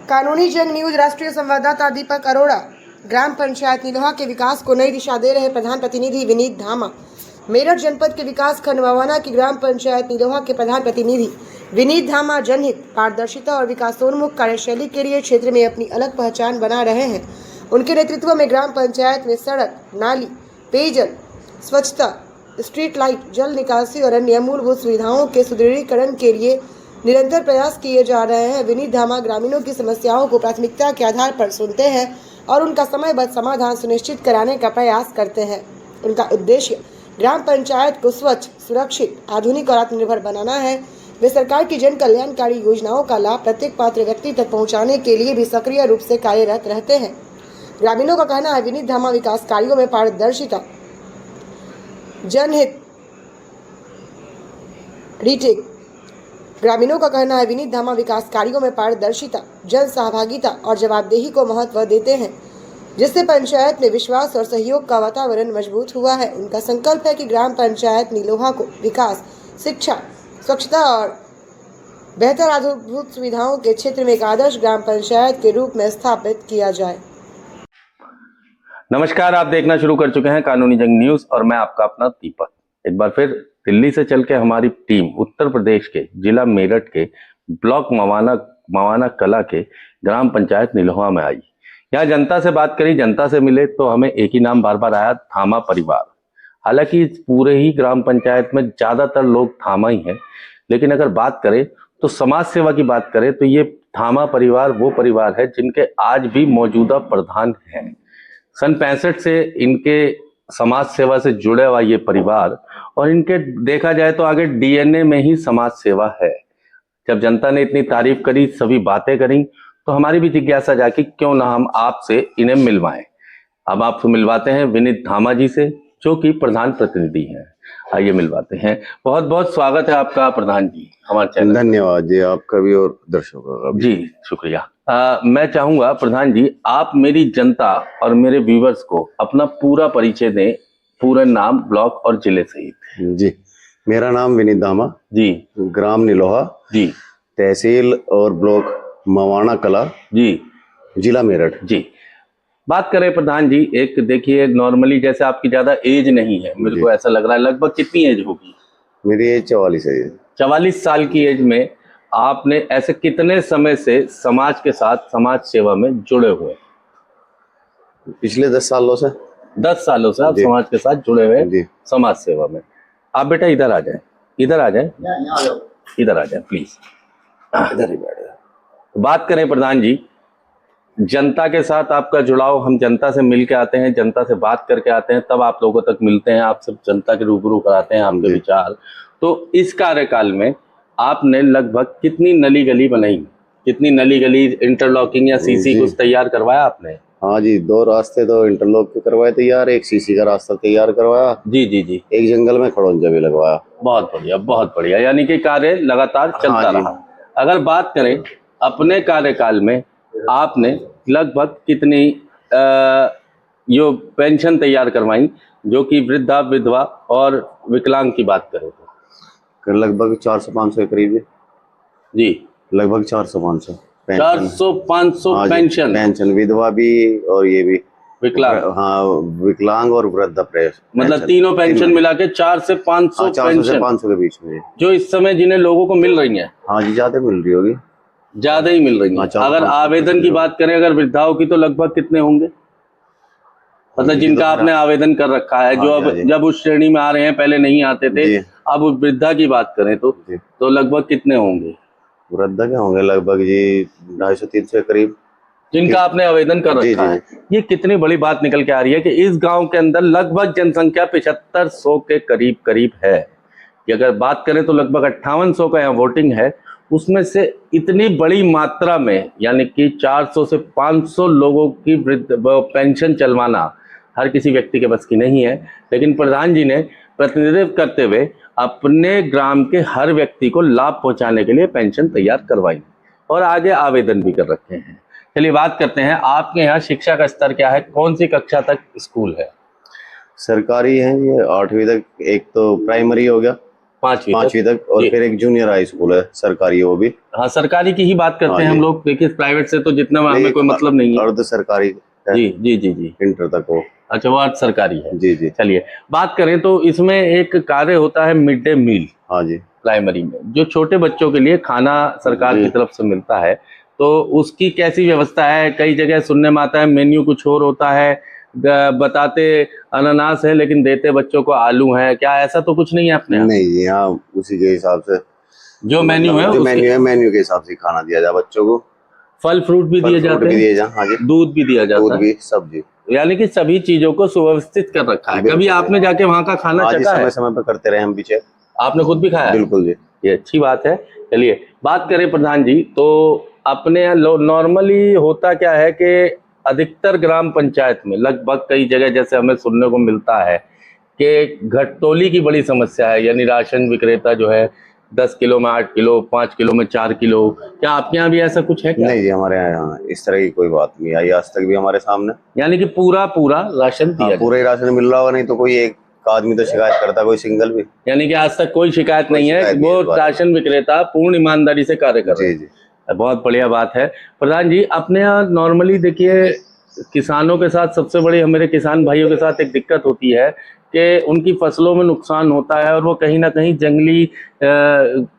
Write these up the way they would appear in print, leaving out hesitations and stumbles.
कानूनी जंग न्यूज राष्ट्रीय संवाददाता दीपक अरोड़ा। ग्राम पंचायत नीलोहा के विकास को नई दिशा दे रहे प्रधान प्रतिनिधि विनीत धामा। मेरठ जनपद के विकास खंड मवाना की ग्राम पंचायत नीलोहा के प्रधान प्रतिनिधि विनीत धामा जनहित, पारदर्शिता और विकासोन्मुख कार्यशैली के लिए क्षेत्र में अपनी अलग पहचान बना रहे हैं। उनके नेतृत्व में ग्राम पंचायत में सड़क, नाली, पेयजल, स्वच्छता, स्ट्रीट लाइट, जल निकासी और अन्य मूलभूत सुविधाओं के सुदृढ़ीकरण के लिए निरंतर प्रयास किए जा रहे हैं। विनीत धामा ग्रामीणों की समस्याओं को प्राथमिकता के आधार पर सुनते हैं और उनका समयबद्ध समाधान सुनिश्चित कराने का प्रयास करते हैं। उनका उद्देश्य ग्राम पंचायत को स्वच्छ, सुरक्षित, आधुनिक और आत्मनिर्भर बनाना है। वे सरकार की जन कल्याणकारी योजनाओं का लाभ प्रत्येक पात्र व्यक्ति तक पहुंचाने के लिए भी सक्रिय रूप से कार्यरत रहते हैं। ग्रामीणों का कहना है विनीत धामा विकास कार्यों में पारदर्शिता, जनहित, रीटेक। ग्रामीणों का कहना है विनीत धामा विकास कार्यों में पारदर्शिता, जन सहभागिता और जवाबदेही को महत्व देते हैं, जिससे पंचायत में विश्वास और सहयोग का वातावरण मजबूत हुआ है। उनका संकल्प है कि ग्राम पंचायत नीलोहा को विकास, शिक्षा, स्वच्छता और बेहतर आधारभूत सुविधाओं के क्षेत्र में एक आदर्श ग्राम पंचायत के रूप में स्थापित किया जाए। नमस्कार, आप देखना शुरू कर चुके हैं कानूनी जंग न्यूज और मैं आपका अपना दीपक। एक बार फिर दिल्ली से चल के हमारी टीम उत्तर प्रदेश के जिला मेरठ के ब्लॉक मवाना कला के ग्राम पंचायत नीलोहा में आई। यहाँ जनता से बात करी, जनता से मिले तो हमें एक ही नाम बार बार आया, धामा परिवार। हालांकि इस पूरे ही ग्राम पंचायत में ज्यादातर लोग धामा ही हैं, लेकिन अगर बात करें तो समाज सेवा की बात करें तो ये धामा परिवार वो परिवार है जिनके आज भी मौजूदा प्रधान हैं। सन 65 से इनके समाज सेवा से जुड़े हुआ ये परिवार, और इनके देखा जाए तो आगे डीएनए में ही समाज सेवा है। जब जनता ने इतनी तारीफ करी, सभी बातें करी, तो हमारी भी जिज्ञासा जागी क्यों ना हम आपसे इन्हें मिलवाएं। अब आपको मिलवाते हैं विनीत धामा जी से, जो कि प्रधान प्रतिनिधि हैं। आइए मिलवाते हैं। बहुत बहुत स्वागत है आपका प्रधान जी हमारे चैनल। धन्यवाद जी, आपका भी और दर्शकों का भी। जी शुक्रिया। मैं चाहूंगा प्रधान जी, आप मेरी जनता और मेरे व्यूवर्स को अपना पूरा परिचय दें, पूरा नाम, ब्लॉक और जिले सहित। जी, मेरा नाम विनीत धामा जी, ग्राम नीलोहा जी, तहसील और ब्लॉक मवाना कला जी, जिला मेरठ जी। बात करें प्रधान जी, एक देखिए नॉर्मली जैसे आपकी ज्यादा एज नहीं है, मेरे को ऐसा लग रहा है, लगभग कितनी एज होगी? मेरी एज 44 है। 44 साल की एज में आपने ऐसे कितने समय से समाज के साथ, समाज सेवा में जुड़े हुए? पिछले 10 सालों से। 10 सालों से आप समाज के साथ जुड़े हुए समाज सेवा में। आप बेटा इधर आ जाए, इधर आ जाए, इधर आ जाए प्लीज, इधर ही बैठ जाए। बात करें प्रधान जी, जनता के साथ आपका जुड़ाव, हम जनता से मिल के आते हैं, जनता से बात करके आते हैं, तब आप लोगों तक मिलते हैं, आप सब जनता के रूबरू कराते हैं आपके विचार। तो इस कार्यकाल में आपने लगभग कितनी नली गली बनाई, कितनी नली गली, इंटरलॉकिंग या सीसी कुछ तैयार करवाया आपने? हाँ जी, 2 रास्ते तो इंटरलॉक के करवाए तैयार, एक सीसी का रास्ता तैयार करवाया। जी जी जी। एक जंगल में खड़ोंजा भी लगवाया। बहुत बढ़िया, बहुत बढ़िया। यानी कि कार्य लगातार चलता रहा। अगर बात करें अपने कार्यकाल में आपने लगभग कितनी जो पेंशन तैयार करवाई, जो कि वृद्धा, विधवा और विकलांग की बात करें तो लगभग 400-500 के करीब जी, लगभग 400-500 400-500 पेंशन, विधवा भी और ये भी विकलांग। हाँ, विकलांग और वृद्धा मतलब तीनों पेंशन मिला के 400 से 500 से 500 के बीच में, जो इस समय जिन्हें लोगों को मिल रही है। हाँ जी, ज्यादा मिल रही होगी, ज्यादा ही मिल रही है। अगर आवेदन की बात करें अगर वृद्धाओं की, तो लगभग कितने होंगे, मतलब जिनका आपने आवेदन कर रखा है, जो अब जब उस श्रेणी में आ रहे हैं, पहले नहीं आते थे, अब वृद्धा की बात करें तो लगभग कितने होंगे? वृद्धा क्या होंगे, लगभग जी 250-300 के करीब जिनका आपने आवेदन कर रखा है। ये कितनी बड़ी बात निकल के आ रही है कि इस गांव के अंदर लगभग जनसंख्या 7500 के करीब करीब है। अगर बात करें तो लगभग 5800 का यहाँ वोटिंग है, उसमें से इतनी बड़ी मात्रा में यानी कि 400 से 500 लोगों की पेंशन चलवाना हर किसी व्यक्ति के बस की नहीं है। लेकिन प्रधान जी ने प्रतिनिधित्व करते हुए अपने ग्राम के हर व्यक्ति को लाभ पहुंचाने के लिए पेंशन तैयार करवाई और आगे आवेदन भी कर रखे हैं। चलिए बात करते हैं, आपके यहाँ शिक्षा का स्तर क्या है, कौन सी कक्षा तक स्कूल है? सरकारी है ये, 8वीं तक। एक तो प्राइमरी हो गया, 5वीं तक। और जी। फिर एक जूनियर हाई स्कूल है सरकारी, वो भी। हाँ, सरकारी की ही बात करते हाँ हैं हम जी। लोग, देखिए प्राइवेट से तो जितना हमें कोई मतलब नहीं है। अर्ध सरकारी है। जी जी जी जी। इंटर तक वो। अच्छा, वो अर्ध सरकारी है। जी जी। चलिए, बात करें तो इसमें एक कार्य होता है मिड डे मील हाँ जी। प्राइमरी में, जो छोटे बच्चों के लिए खाना सरकार की तरफ से मिलता है, तो उसकी कैसी व्यवस्था है? कई जगह सुनने में आता है मेन्यू कुछ और होता है, बताते अनानास है लेकिन देते बच्चों को आलू है, क्या ऐसा तो कुछ नहीं है अपने यहाँ? नहीं, यहाँ उसी के हिसाब से जो मेन्यू है जो उसके मेन्यू है, मेन्यू के हिसाब से खाना दिया जाए बच्चों को। फल फ्रूट भी दिए फल फ्रूट जाते भी हैं, दिए जाए। हाँ जी। दूध भी दिया जाता दूध है, भी, सब्जी। यानी कि सभी चीजों को सुव्यवस्थित कर रखा है। बिल्कुल कभी जी। आपने जाके वहाँ का खाना हाँ जी, चखा है? समय समय पे करते रहे हम भी चेक। आपने खुद भी खाया है? बिल्कुल जी। ये अच्छी बात है। चलिए, बात करें प्रधान जी, तो अपने नॉर्मली होता क्या है कि अधिकतर ग्राम पंचायत में लगभग कई जगह जैसे हमें सुनने को मिलता है कि घटतोली की बड़ी समस्या है, यानी राशन विक्रेता जो है 10 किलो में 8 किलो, 5 किलो में 4 किलो, क्या आपके यहाँ भी ऐसा कुछ है क्या? नहीं जी, हमारे यहाँ इस तरह की कोई बात नहीं आई आज तक भी हमारे सामने। यानी कि पूरा पूरा राशन हाँ, दिया जाए, पूरा ही राशन मिल रहा होगा, नहीं तो कोई एक आदमी तो शिकायत करता, कोई सिंगल भी। यानी कि आज तक कोई शिकायत कोई नहीं है, शिकायत नहीं है वो इस बारे में। राशन विक्रेता पूर्ण ईमानदारी से कार्य कर रहे जी हैं। जी। बहुत बढ़िया बात है। प्रधान जी, अपने यहाँ नॉर्मली देखिए किसानों के साथ सबसे बड़ी मेरे किसान भाइयों के साथ एक दिक्कत होती है कि उनकी फसलों में नुकसान होता है, और वो कहीं ना कहीं जंगली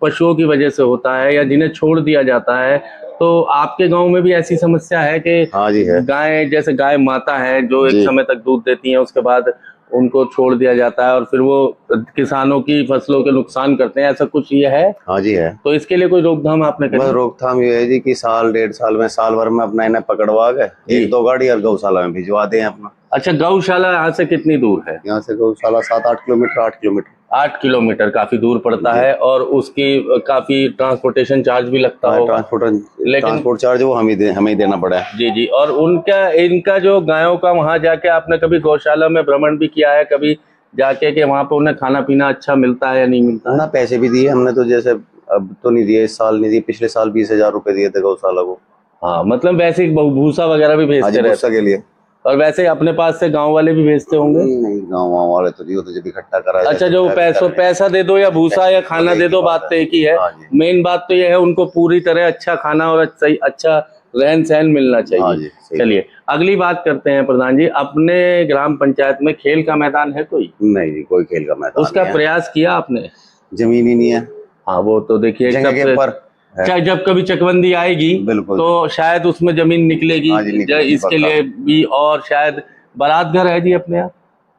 पशुओं की वजह से होता है, या जिन्हें छोड़ दिया जाता है। तो आपके गांव में भी ऐसी समस्या है कि हाँ जी है। गाय, जैसे गाय माता है जो एक जी। समय तक दूध देती है, उसके बाद उनको छोड़ दिया जाता है और फिर वो किसानों की फसलों के नुकसान करते हैं, ऐसा कुछ ये है? हाँ जी है। तो इसके लिए कोई रोकथाम आपने बस करी? रोकथाम ये है जी कि साल 1.5 साल में, साल भर में अपना इन्हें पकड़वा के जी। 1-2 गाड़ी और गौशाला में भिजवा दें अपना। अच्छा, गौशाला यहाँ से कितनी दूर है? यहाँ से गौशाला 7-8 किलोमीटर, 8 किलोमीटर। 8 किलोमीटर, काफी दूर पड़ता जी। है, और उसकी काफी ट्रांसपोर्टेशन चार्ज भी लगता होगा। ट्रांसपोर्ट चार्ज वो हमें ही देना पड़ा है। जी जी। और उनका, इनका जो गायों का, वहां जाके आपने कभी गौशाला में भ्रमण भी किया है कभी जाके, कि वहां पे उन्हें खाना पीना अच्छा मिलता है या नहीं मिलता है? ना, पैसे भी दिए हमने तो, जैसे अब तो नहीं दिए, इस साल नहीं दिए, पिछले साल 20,000 रुपए दिए थे गौशाला को। हाँ, मतलब वैसे ही भूसा वगैरह भी आज भेजते रहते भूसा के लिए। और वैसे ही अपने पास से गांव वाले भी भेजते होंगे? नहीं, गाँव वाले तो दियो, तो जब इकट्ठा करा जाए अच्छा, तो जो पैसा दे दो या भूसा या खाना एक दे ही दो, बात बात तो एक ही है। हाँ जी। मेन बात तो ये है उनको पूरी तरह अच्छा खाना और सही अच्छा रहन सहन मिलना हाँ चाहिए। जी, सही। चलिए, अगली बात करते हैं प्रधान जी, अपने ग्राम पंचायत में खेल का मैदान है कोई? नहीं जी, कोई खेल का मैदान उसका नहीं है। प्रयास किया आपने? जमीन ही नहीं है। हाँ, वो तो देखिए जगह के ऊपर है। चाहे जब कभी चकबंदी आएगी बिल्कुल। तो शायद उसमें जमीन निकलेगी। हाँ जी, निकलेगी इसके पक्का। लिए भी, और शायद बारात घर है जी अपने यहाँ,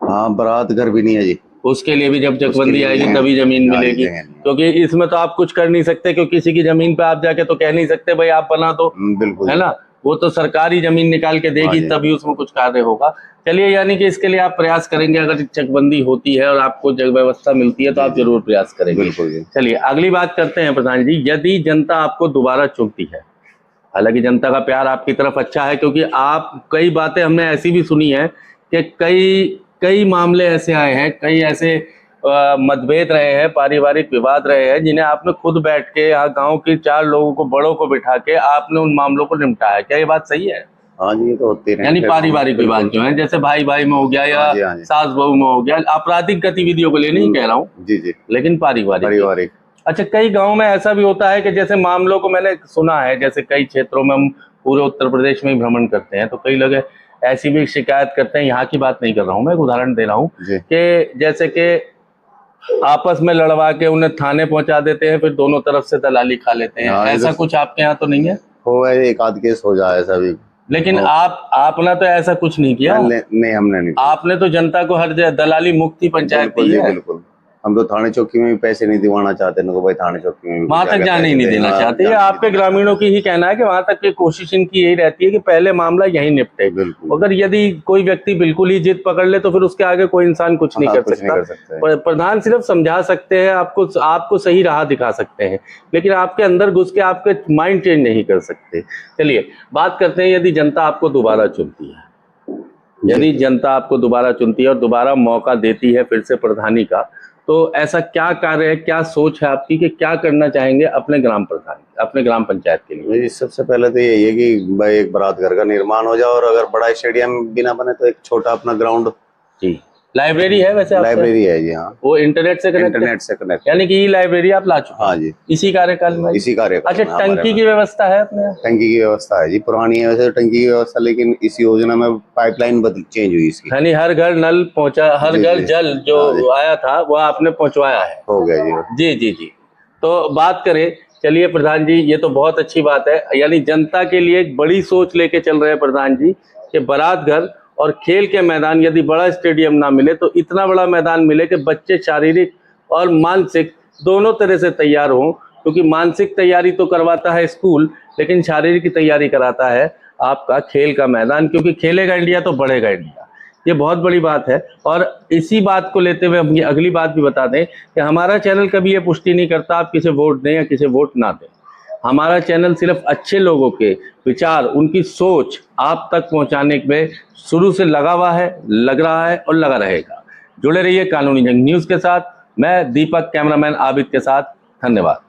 हाँ, बारात घर भी नहीं है जी। उसके लिए भी जब उसके चकबंदी लिए आएगी जगह- तभी जमीन हाँ जी, मिलेगी। जगह नहीं है। क्योंकि इसमें तो आप कुछ कर नहीं सकते, क्योंकि किसी की जमीन पे आप जाके तो कह नहीं सकते भाई आप बना दो, बिल्कुल है ना? वो तो सरकारी जमीन निकाल के हाँ देगी, जी। तभी उसमें कुछ कार्य होगा। चलिए, यानी कि इसके लिए आप प्रयास करेंगे, अगर चकबंदी होती है और आपको जगह व्यवस्था मिलती है तो आप जरूर प्रयास करेंगे। बिल्कुल जी। चलिए, अगली बात करते हैं प्रधान जी, यदि जनता आपको दोबारा चुनती है, हालांकि जनता का प्यार आपकी तरफ अच्छा है, क्योंकि आप, कई बातें हमने ऐसी भी सुनी है कि कई कई मामले ऐसे आए हैं, कई ऐसे मतभेद रहे हैं, पारिवारिक विवाद रहे हैं, जिन्हें आपने खुद बैठ के यहाँ गांव के 4 लोगों को, बड़ों को बिठा के आपने उन मामलों को निपटाया। क्या ये बात सही है? हाँ जी, ये तो होते रहे। यानी पारिवारिक विवाद जो है, जैसे भाई भाई में हो गया या हाँ जी, हाँ जी। सास बहू में हो गया, आपराधिक गतिविधियों को लिए नहीं कह रहा हूँ, जी जी, लेकिन पारिवारिक। पारिवारिक। अच्छा, कई गांव में ऐसा भी होता है कि जैसे मामलों को मैंने सुना है, जैसे कई क्षेत्रों में, हम पूरे उत्तर प्रदेश में ही भ्रमण करते हैं, तो कई लोग ऐसी भी शिकायत करते हैं, यहाँ की बात नहीं कर रहा हूँ मैं, एक उदाहरण दे रहा हूँ जी। कि जैसे कि आपस में लड़वा के उन्हें थाने पहुंचा देते हैं, फिर दोनों तरफ से दलाली खा लेते हैं। हाँ, ऐसा तो- कुछ आपके यहाँ तो नहीं है? हो गए, एक आध केस हो जाए ऐसा भी। लेकिन हो- आपने तो ऐसा कुछ नहीं किया। नहीं, हमने नहीं। आपने तो जनता को हर जगह दलाली मुक्ति पंचायत बिल्कुल दी जी, है। बिल्कुल। हम तो थाने चौकी में भी पैसे नहीं दिवाना चाहते ना, तो भाई थाने चौकी में भी वहां तक जाके जाने ही पैसे नहीं दे। देना हाँ, चाहते। ये जाने नहीं आपके देना ग्रामीणों की ही कहना है कि वहां तक की कोशिश इनकी यही रहती है कि पहले मामला यही निपटे। बिल्कुल। अगर यदि कोई व्यक्ति बिल्कुल ही जिद पकड़ ले तो फिर उसके आगे कोई इंसान कुछ नहीं हाँ, कर कुछ नहीं सकता। कर सकते। प्रधान सिर्फ समझा सकते हैं, आपको सही राह दिखा सकते हैं, लेकिन आपके अंदर घुस के आपके माइंड चेंज नहीं कर सकते। चलिए, बात करते हैं, यदि जनता आपको दोबारा चुनती है, यदि जनता आपको दोबारा चुनती है और दोबारा मौका देती है फिर से प्रधानी का, तो ऐसा क्या कार्य है, क्या सोच है आपकी कि क्या करना चाहेंगे अपने ग्राम पंचायत के लिए? जी, सबसे पहले तो यही है कि भाई एक बारात घर का निर्माण हो जाए, और अगर बड़ा स्टेडियम भी ना बने तो एक छोटा अपना ग्राउंड जी, लाइब्रेरी है वैसे आपके? लाइब्रेरी है जी, हाँ। वो इंटरनेट से कनेक्ट? इंटरनेट से कनेक्ट। यानी कि ई लाइब्रेरी आप ला चुके हैं? हाँ जी, इसी कार्यकाल में? इसी कार्यकाल अच्छा, में हमारे टंकी में। की व्यवस्था है अपने यहाँ? टंकी की व्यवस्था है जी, पुरानी है वैसे टंकी की व्यवस्था, लेकिन इस योजना में पाइपलाइन बदल चेंज हुई इसकी। यानी हर घर नल पहुंचा, हर जी, घर जी। जल हाँ जो जी। आया था वो आपने पहुंचवाया है? हो गया जी। जी जी जी। तो बात करें, चलिए प्रधान जी, ये तो बहुत अच्छी बात है, यानी जनता के लिए एक बड़ी सोच लेके चल रहे हैं प्रधान जी कि बारात घर और खेल के मैदान, यदि बड़ा स्टेडियम ना मिले तो इतना बड़ा मैदान मिले कि बच्चे शारीरिक और मानसिक दोनों तरह से तैयार हों, क्योंकि मानसिक तैयारी तो करवाता है स्कूल, लेकिन शारीरिक तैयारी कराता है आपका खेल का मैदान, क्योंकि खेलेगा इंडिया तो बढ़ेगा इंडिया। ये बहुत बड़ी बात है। और इसी बात को लेते हुए हम ये अगली बात भी बता दें कि हमारा चैनल कभी ये पुष्टि नहीं करता आप किसे वोट दें या किसे वोट ना दें। हमारा चैनल सिर्फ अच्छे लोगों के विचार, उनकी सोच आप तक पहुंचाने में शुरू से लगा हुआ है, लग रहा है और लगा रहेगा। जुड़े रहिए कानूनी जंग न्यूज़ के साथ। मैं दीपक, कैमरामैन आबिद के साथ। धन्यवाद।